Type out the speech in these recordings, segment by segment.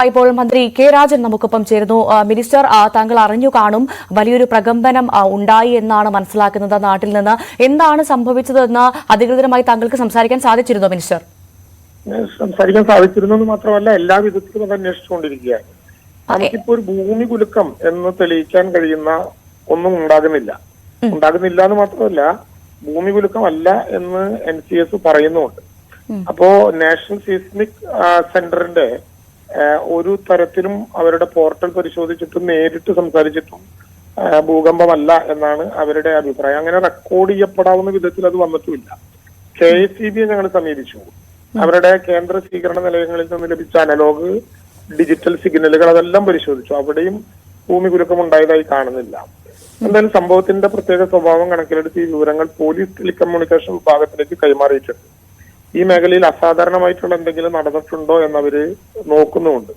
ഇപ്പോൾ മന്ത്രി കെ രാജൻ നമുക്കൊപ്പം ചേരുന്നു. മിനിസ്റ്റർ, താങ്കൾ അറിഞ്ഞു കാണും, വലിയൊരു പ്രകമ്പനം ഉണ്ടായി എന്നാണ് മനസ്സിലാക്കുന്നത്. നാട്ടിൽ നിന്ന് എന്താണ് സംഭവിച്ചതെന്ന് അധികൃതരുമായി താങ്കൾക്ക് സംസാരിക്കാൻ സാധിച്ചിരുന്നോ മിനിസ്റ്റർ? സംസാരിക്കാൻ സാധിച്ചിരുന്നെന്ന് മാത്രമല്ല, എല്ലാ വിധത്തിലും അത് അന്വേഷിച്ചുകൊണ്ടിരിക്കുകയാണ്. നമുക്കിപ്പോ ഒരു ഭൂമി കുലുക്കം എന്ന് തെളിയിക്കാൻ കഴിയുന്ന ഒന്നും ഉണ്ടാകുന്നില്ല എന്ന് മാത്രമല്ല, ഭൂമി കുലുക്കം അല്ല എന്ന് NCS പറയുന്നുമുണ്ട്. അപ്പോ നാഷണൽ സീസ്മിക് സെന്ററിന്റെ ഒരു തരത്തിലും അവരുടെ പോർട്ടൽ പരിശോധിച്ചിട്ടും നേരിട്ട് സംസാരിച്ചിട്ടും ഭൂകമ്പമല്ല എന്നാണ് അവരുടെ അഭിപ്രായം. അങ്ങനെ റെക്കോർഡ് ചെയ്യപ്പെടാവുന്ന വിധത്തിൽ അത് വന്നിട്ടുമില്ല. KSEB ഞങ്ങൾ സമീപിച്ചു. അവരുടെ കേന്ദ്ര സ്വീകരണ നിലയങ്ങളിൽ നിന്ന് ലഭിച്ച അനലോഗ് ഡിജിറ്റൽ സിഗ്നലുകൾ അതെല്ലാം പരിശോധിച്ചു. അവിടെയും ഭൂമി കുലുക്കം ഉണ്ടായതായി കാണുന്നില്ല. എന്തായാലും സംഭവത്തിന്റെ പ്രത്യേക സ്വഭാവം കണക്കിലെടുത്ത് ഈ വിവരങ്ങൾ പോലീസ് ടെലികമ്മ്യൂണിക്കേഷൻ വിഭാഗത്തിലേക്ക് കൈമാറിയിട്ടുണ്ട്. ഈ മേഖലയിൽ അസാധാരണമായിട്ടുള്ള എന്തെങ്കിലും നടന്നിട്ടുണ്ടോ എന്നവര് നോക്കുന്നുമുണ്ട്.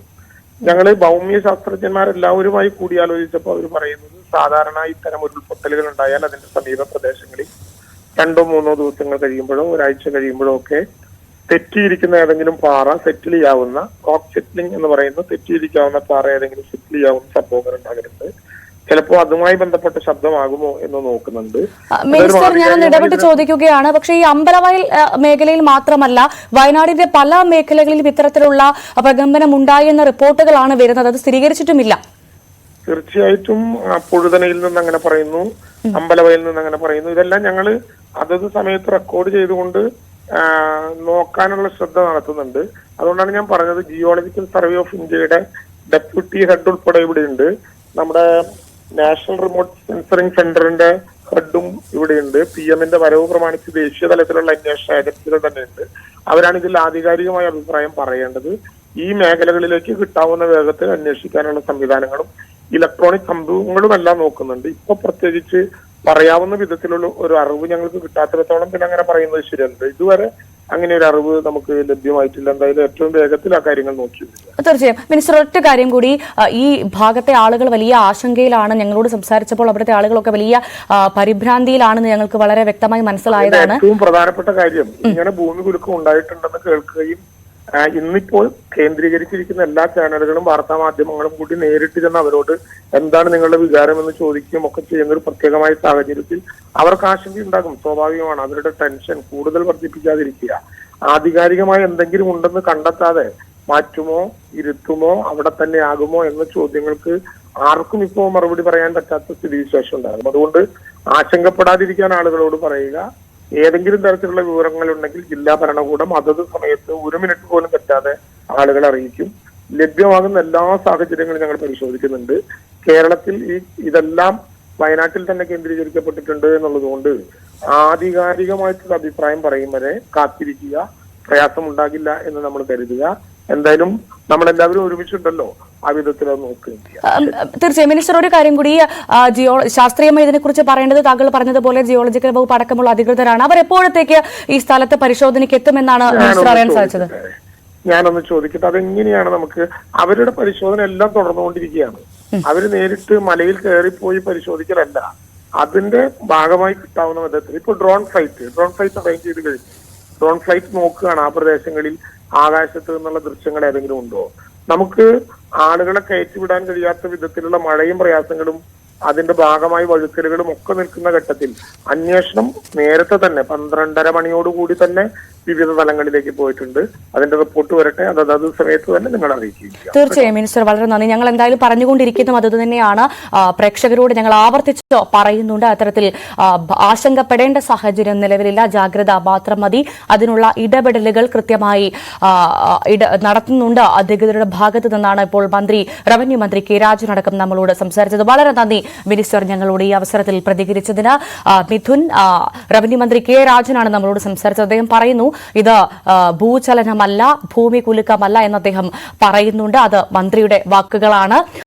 ഞങ്ങള് ഭൗമ്യ ശാസ്ത്രജ്ഞന്മാരെല്ലാവരുമായി കൂടിയാലോചിച്ചപ്പോൾ അവർ പറയുന്നത്, സാധാരണ ഇത്തരം ഉരുൾപൊട്ടലുകൾ ഉണ്ടായാൽ അതിന്റെ സമീപ പ്രദേശങ്ങളിൽ 2-3 ദിവസങ്ങൾ കഴിയുമ്പോഴോ ഒരാഴ്ച കഴിയുമ്പോഴോ ഒക്കെ തെറ്റിയിരിക്കുന്ന ഏതെങ്കിലും പാറ സെറ്റിൽ ചെയ്യാവുന്ന, റോക്ക് സെറ്റിലിംഗ് എന്ന് പറയുന്ന തെറ്റിയിരിക്കാവുന്ന പാറ ഏതെങ്കിലും സെറ്റിൽ ചെയ്യാവുന്ന സംഭവങ്ങൾ ഉണ്ടാകുന്നുണ്ട്. ചിലപ്പോ അതുമായി ബന്ധപ്പെട്ട ശബ്ദമാകുമോ എന്ന് നോക്കുന്നുണ്ട്. മിനിസ്റ്റർ, ഞാൻ ഇടപെട്ട് ചോദിക്കുകയാണ്. പക്ഷേ ഈ അമ്പലവയൽ മേഖലയിൽ മാത്രമല്ല, വയനാടിന്റെ പല മേഖലകളിലും ഇത്തരത്തിലുള്ള പ്രകമ്പനം ഉണ്ടായി എന്ന റിപ്പോർട്ടുകളാണ് വരുന്നത്. അത് സ്ഥിരീകരിച്ചിട്ടുമില്ല. തീർച്ചയായിട്ടും പൊഴുതനയിൽ നിന്ന് അങ്ങനെ പറയുന്നു, അമ്പലവയലിൽ നിന്ന് അങ്ങനെ പറയുന്നു. ഇതെല്ലാം ഞങ്ങൾ അതത് സമയത്ത് റെക്കോർഡ് ചെയ്തുകൊണ്ട് നോക്കാനുള്ള ശ്രദ്ധ നടത്തുന്നുണ്ട്. അതുകൊണ്ടാണ് ഞാൻ പറഞ്ഞത്, ജിയോളജിക്കൽ സർവേ ഓഫ് ഇന്ത്യയുടെ ഡെപ്യൂട്ടി ഹെഡ് ഉൾപ്പെടെ ഇവിടെയുണ്ട്. നമ്മുടെ നാഷണൽ റിമോട്ട് സെൻസറിംഗ് സെന്ററിന്റെ ഹെഡും ഇവിടെയുണ്ട്. PM-ന്റെ വരവ് പ്രമാണിച്ച് ദേശീയ തലത്തിലുള്ള അന്വേഷണ ഏജൻസികൾ തന്നെയുണ്ട്. അവരാണ് ഇതിൽ ആധികാരികമായ അഭിപ്രായം പറയേണ്ടത്. ഈ മേഖലകളിലേക്ക് കിട്ടാവുന്ന വേഗത്തിൽ അന്വേഷിക്കാനുള്ള സംവിധാനങ്ങളും ഇലക്ട്രോണിക് സംഭവങ്ങളും എല്ലാം നോക്കുന്നുണ്ട്. ഇപ്പൊ പ്രത്യേകിച്ച് പറയാവുന്ന വിധത്തിലുള്ള ഒരു അറിവ് ഞങ്ങൾക്ക് കിട്ടാത്തിടത്തോളം പിന്നെ അങ്ങനെ പറയുന്നത് ശരിയല്ല. ഇതുവരെ അങ്ങനെ ഒരു അറിവ് നമുക്ക് ലഭ്യമായിട്ടില്ല. എന്തായാലും ഏറ്റവും വേഗത്തിൽ ആ കാര്യങ്ങൾ നോക്കി. തീർച്ചയായും മിനിസ്റ്റർ, ഒറ്റ കാര്യം കൂടി, ഈ ഭാഗത്തെ ആളുകൾ വലിയ ആശങ്കയിലാണ്. ഞങ്ങളോട് സംസാരിച്ചപ്പോൾ അവിടുത്തെ ആളുകളൊക്കെ വലിയ പരിഭ്രാന്തിയിലാണെന്ന് ഞങ്ങൾക്ക് വളരെ വ്യക്തമായി മനസ്സിലായതാണ്. ഏറ്റവും പ്രധാനപ്പെട്ട കാര്യം, ഇങ്ങനെ ഭൂമി കുലുക്കം ഉണ്ടായിട്ടുണ്ടെന്ന് കേൾക്കുകയും ഇന്നിപ്പോൾ കേന്ദ്രീകരിച്ചിരിക്കുന്ന എല്ലാ ചാനലുകളും വാർത്താ മാധ്യമങ്ങളും കൂടി നേരിട്ട് ചെന്ന് അവരോട് എന്താണ് നിങ്ങളുടെ വികാരം എന്ന് ചോദിക്കുകയും ഒക്കെ ചെയ്യുന്ന ഒരു പ്രത്യേകമായ സാഹചര്യത്തിൽ അവർക്ക് ആശങ്കയുണ്ടാകും. സ്വാഭാവികമാണ്. അവരുടെ ടെൻഷൻ കൂടുതൽ വർദ്ധിപ്പിക്കാതിരിക്കുക. ആധികാരികമായ എന്തെങ്കിലും ഉണ്ടെന്ന് കണ്ടെത്താതെ മാറ്റുമോ ഇരുത്തുമോ അവിടെ തന്നെ ആകുമോ എന്ന ചോദ്യങ്ങൾക്ക് ആർക്കും ഇപ്പോൾ മറുപടി പറയാൻ പറ്റാത്ത സ്ഥിതിവിശേഷം ഉണ്ടാകും. അതുകൊണ്ട് ആശങ്കപ്പെടാതിരിക്കാൻ ആളുകളോട് പറയുക. ഏതെങ്കിലും തരത്തിലുള്ള വിവരങ്ങൾ ഉണ്ടെങ്കിൽ ജില്ലാ ഭരണകൂടം അതത് സമയത്ത് 1 മിനിറ്റ് പോലും തെറ്റാതെ ആളുകളെ അറിയിക്കും. ലഭ്യമാകുന്ന എല്ലാ സാഹചര്യങ്ങളും ഞങ്ങൾ പരിശോധിക്കുന്നുണ്ട്. കേരളത്തിൽ ഇതെല്ലാം വയനാട്ടിൽ തന്നെ കേന്ദ്രീകരിക്കപ്പെട്ടിട്ടുണ്ട് എന്നുള്ളതുകൊണ്ട് ആധികാരികമായിട്ടുള്ള അഭിപ്രായം പറയും വരെ കാത്തിരിക്കുക. പ്രയാസമുണ്ടാകില്ല എന്ന് നമ്മൾ കരുതുക. എന്തായാലും നമ്മളെല്ലാവരും ഒരുമിച്ചുണ്ടല്ലോ, ആ വിധത്തിൽ അത് നോക്കുക. തീർച്ചയായും മിനിസ്റ്റർ, ഒരു കാര്യം കൂടി, ശാസ്ത്രീയമായി ഇതിനെക്കുറിച്ച് പറയേണ്ടത് താങ്കൾ പറഞ്ഞതുപോലെ ജിയോളജിക്കൽ വകുപ്പ് അടക്കമുള്ള അധികൃതരാണ്. അവർ എപ്പോഴത്തേക്ക് ഈ സ്ഥലത്ത് പരിശോധനയ്ക്ക് എത്തുമെന്നാണ് മിനിസ്റ്റർ അറിയാൻ സാധിച്ചത്? ഞാനൊന്ന് ചോദിക്കട്ടെ, അതെങ്ങനെയാണ്? നമുക്ക് അവരുടെ പരിശോധന എല്ലാം തുടർന്നുകൊണ്ടിരിക്കുകയാണ്. അവര് നേരിട്ട് മലയിൽ കയറിപ്പോയി പരിശോധിക്കലല്ല, അതിന്റെ ഭാഗമായി കിട്ടാവുന്ന വിധത്തിൽ ഇപ്പോൾ ഡ്രോൺ ഫ്ലൈറ്റ് അറേഞ്ച് ചെയ്ത് കഴിഞ്ഞു. ഡ്രോൺ ഫ്ലൈറ്റ് നോക്കുകയാണ് ആ പ്രദേശങ്ങളിൽ ആകാശത്ത് നിന്നുള്ള ദൃശ്യങ്ങൾ ഏതെങ്കിലും ഉണ്ടോ. നമുക്ക് ആളുകളെ കയറ്റിവിടാൻ കഴിയാത്ത വിധത്തിലുള്ള മഴയും പ്രയാസങ്ങളും അതിന്റെ ഭാഗമായി വഴുക്കലുകളും ഒക്കെ നിൽക്കുന്ന ഘട്ടത്തിൽ അന്വേഷണം നേരത്തെ തന്നെ 12:30 മണിയോടുകൂടി തന്നെ വിവിധ തലങ്ങളിലേക്ക് പോയിട്ടുണ്ട്. അതിന്റെ റിപ്പോർട്ട് വരട്ടെ, അതത് സമയത്ത് തന്നെ നിങ്ങൾ അറിയിക്കുക. തീർച്ചയായും മിനിസ്റ്റർ, വളരെ നന്ദി. ഞങ്ങൾ എന്തായാലും പറഞ്ഞുകൊണ്ടിരിക്കുന്നതും അത് തന്നെയാണ്. പ്രേക്ഷകരോട് ഞങ്ങൾ ആവർത്തിച്ച് പറയുന്നുണ്ട്, അത്തരത്തിൽ ആശങ്കപ്പെടേണ്ട സാഹചര്യം നിലവിലില്ല. ജാഗ്രത മാത്രം മതി. അതിനുള്ള ഇടപെടലുകൾ കൃത്യമായി നടത്തുന്നുണ്ട് അധികൃതരുടെ ഭാഗത്ത് നിന്നാണ് ഇപ്പോൾ റവന്യൂ മന്ത്രി കെ രാജൻ അടക്കം നമ്മളോട് സംസാരിച്ചത്. വളരെ നന്ദി മിനിസ്റ്റർ, ഞങ്ങളോട് ഈ അവസരത്തിൽ പ്രതികരിച്ചതിന്. മിഥുൻ, റവന്യൂ മന്ത്രി കെ രാജനാണ് നമ്മളോട് സംസാരിച്ചത്. അദ്ദേഹം പറയുന്നു, ഇത് ഭൂചലനമല്ല, ഭൂമി കുലുക്കമല്ല എന്ന് അദ്ദേഹം പറയുന്നുണ്ട്. അത് മന്ത്രിയുടെ വാക്കുകളാണ്.